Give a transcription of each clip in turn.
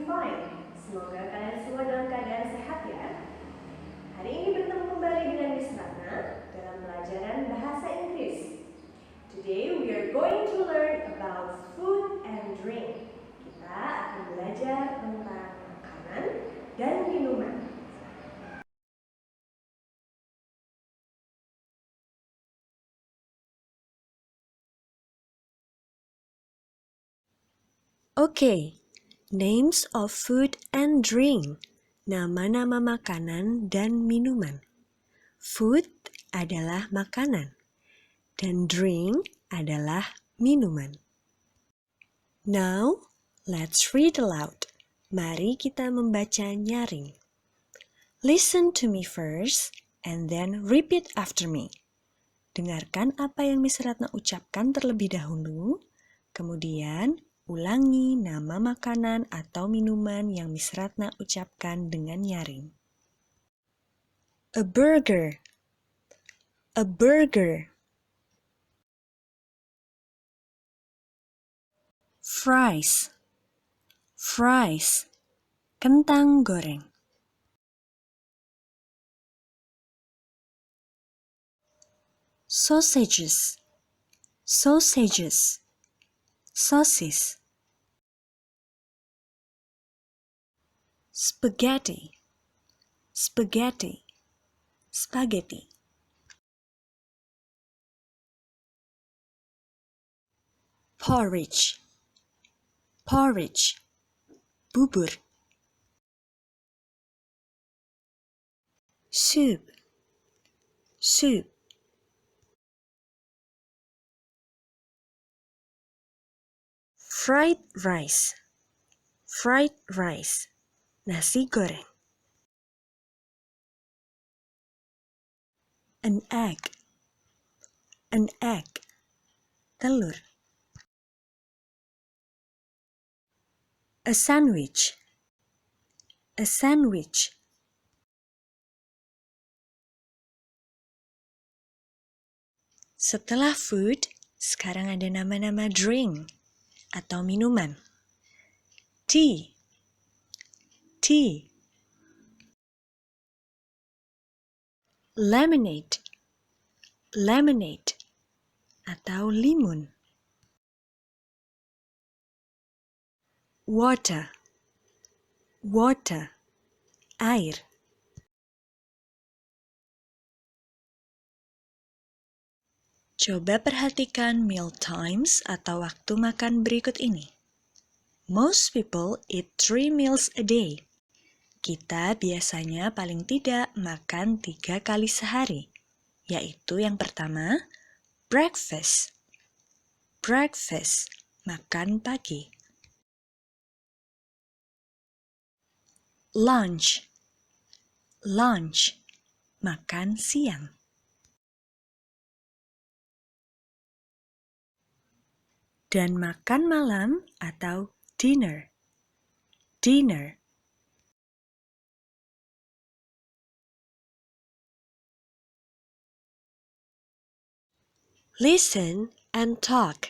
doing fine. Semoga kalian semua dalam keadaan sehat ya. Hari ini bertemu kembali dengan Miss Ratna dalam pelajaran Bahasa Inggris. Today we are going to learn about food and drink. Kita akan belajar tentang makanan dan minuman. Okay, names of food and drink. Nama-nama makanan dan minuman. Food adalah makanan dan drink adalah minuman. Now, let's read aloud. Mari kita membaca nyaring. Listen to me first and then repeat after me. Dengarkan apa yang Miss Ratna ucapkan terlebih dahulu, kemudian ulangi nama makanan atau minuman yang Miss Ratna ucapkan dengan nyaring. A burger. A burger. Fries. Fries. Kentang goreng. Sausages. Sausages. Sosis. Spaghetti. Spaghetti. Spaghetti. Porridge. Porridge. Bubur. Soup. Soup. Fried rice. Fried rice. Nasi goreng. An egg. An egg. Telur. A sandwich. A sandwich. Setelah food, sekarang ada nama-nama drink atau minuman. Tea. Tea. Lemonade. Lemonade atau limun. Water. Water. Air. Coba perhatikan meal times atau waktu makan berikut ini. Most people eat 3 meals a day. Kita biasanya paling tidak makan 3 kali sehari, yaitu yang pertama, breakfast. Breakfast, makan pagi. Lunch. Lunch, makan siang. Dan makan malam atau dinner. Dinner. Listen and talk.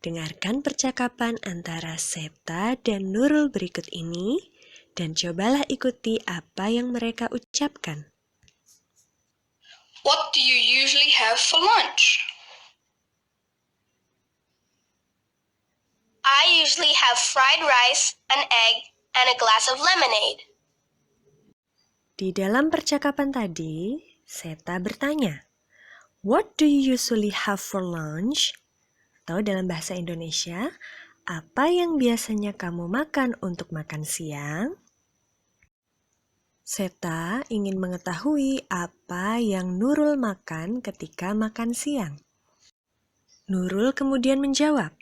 Dengarkan percakapan antara Seta dan Nurul berikut ini dan cobalah ikuti apa yang mereka ucapkan. What do you usually have for lunch? I usually have fried rice, an egg, and a glass of lemonade. Di dalam percakapan tadi, Seta bertanya, "What do you usually have for lunch?" Atau dalam bahasa Indonesia, apa yang biasanya kamu makan untuk makan siang? Seta ingin mengetahui apa yang Nurul makan ketika makan siang. Nurul kemudian menjawab,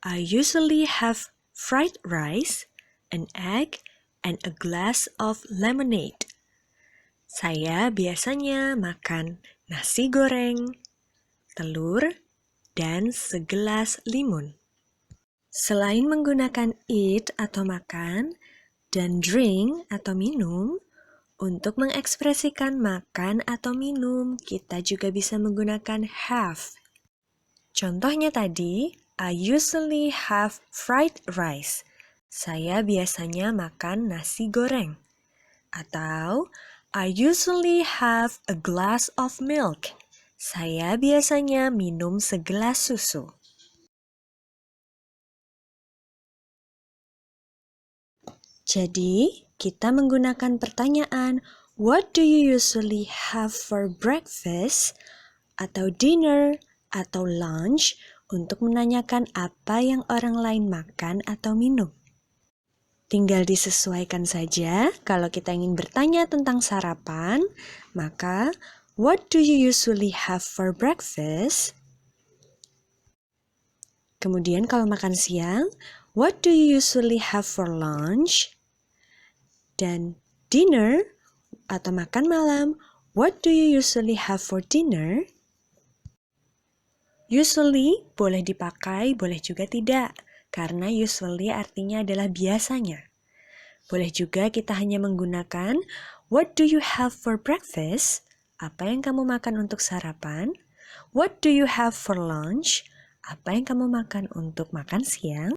I usually have fried rice, an egg, and a glass of lemonade. Saya biasanya makan nasi goreng, telur, dan segelas limun. Selain menggunakan eat atau makan, dan drink atau minum, untuk mengekspresikan makan atau minum, kita juga bisa menggunakan have. Contohnya tadi, I usually have fried rice. Saya biasanya makan nasi goreng. Atau, I usually have a glass of milk. Saya biasanya minum segelas susu. Jadi, kita menggunakan pertanyaan, what do you usually have for breakfast? Atau dinner, atau lunch untuk menanyakan apa yang orang lain makan atau minum. Tinggal disesuaikan saja. Kalau kita ingin bertanya tentang sarapan, maka what do you usually have for breakfast? Kemudian kalau makan siang, what do you usually have for lunch? Dan dinner atau makan malam, what do you usually have for dinner? Usually boleh dipakai, boleh juga tidak. Karena usually artinya adalah biasanya. Boleh juga kita hanya menggunakan what do you have for breakfast? Apa yang kamu makan untuk sarapan? What do you have for lunch? Apa yang kamu makan untuk makan siang?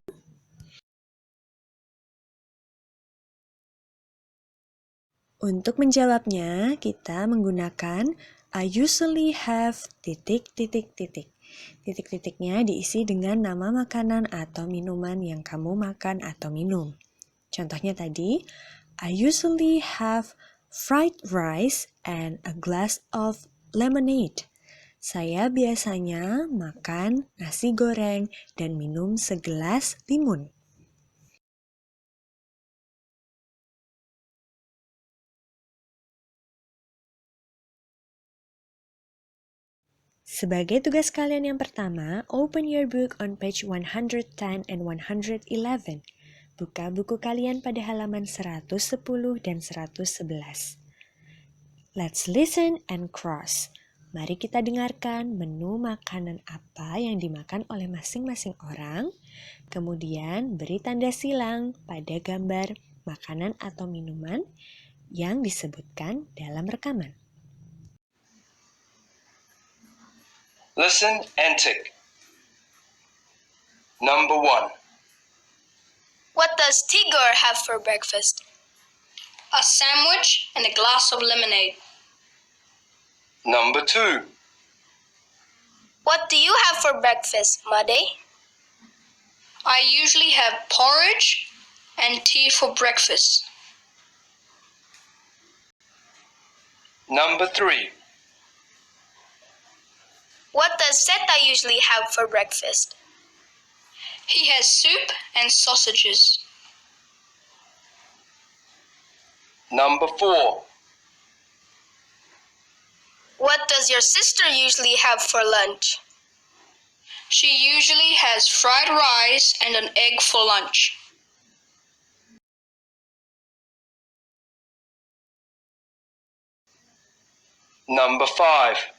Untuk menjawabnya, kita menggunakan I usually have titik-titik-titik. Titik-titiknya diisi dengan nama makanan atau minuman yang kamu makan atau minum. Contohnya tadi, I usually have fried rice and a glass of lemonade. Saya biasanya makan nasi goreng dan minum segelas limun. Sebagai tugas kalian yang pertama, open your book on page 110 and 111. Buka buku kalian pada halaman 110 dan 111. Let's listen and cross. Mari kita dengarkan menu makanan apa yang dimakan oleh masing-masing orang. Kemudian beri tanda silang pada gambar makanan atau minuman yang disebutkan dalam rekaman. Listen and tick. Number 1. What does Tigor have for breakfast? A sandwich and a glass of lemonade. Number 2. What do you have for breakfast, Made? I usually have porridge and tea for breakfast. Number 3. What does Seta usually have for breakfast? He has soup and sausages. Number 4. What does your sister usually have for lunch? She usually has fried rice and an egg for lunch. Number 5.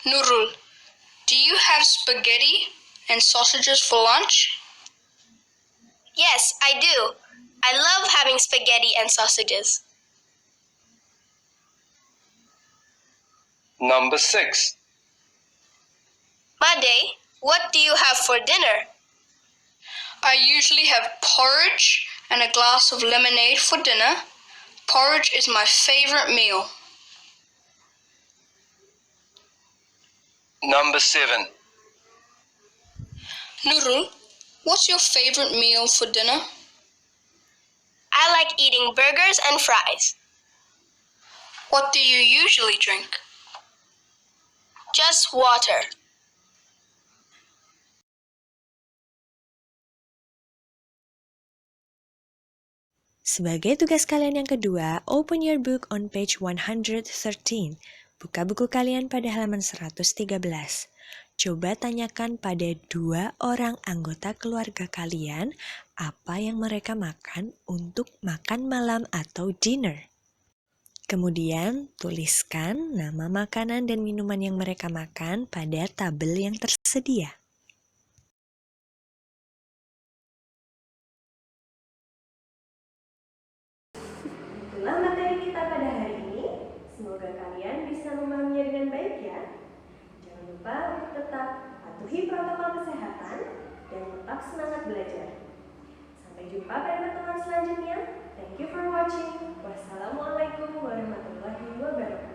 Nurul, do you have spaghetti and sausages for lunch? Yes, I do. I love having spaghetti and sausages. Number 6. Made, what do you have for dinner? I usually have porridge and a glass of lemonade for dinner. Porridge is my favorite meal. Number 7. Nurul, what's your favorite meal for dinner? I like eating burgers and fries. What do you usually drink? Just water. Sebagai tugas kalian yang kedua, open your book on page 113. Buka buku kalian pada halaman 113. Coba tanyakan pada 2 orang anggota keluarga kalian apa yang mereka makan untuk makan malam atau dinner. Kemudian tuliskan nama makanan dan minuman yang mereka makan pada tabel yang tersedia. Itulah materi kita pada hari ini. Semoga kalian bisa memahaminya dengan baik ya. Jangan lupa untuk tetap patuhi protokol kesehatan dan tetap semangat belajar. jumpa pada pertemuan selanjutnya. Thank you for watching. Wassalamualaikum warahmatullahi wabarakatuh.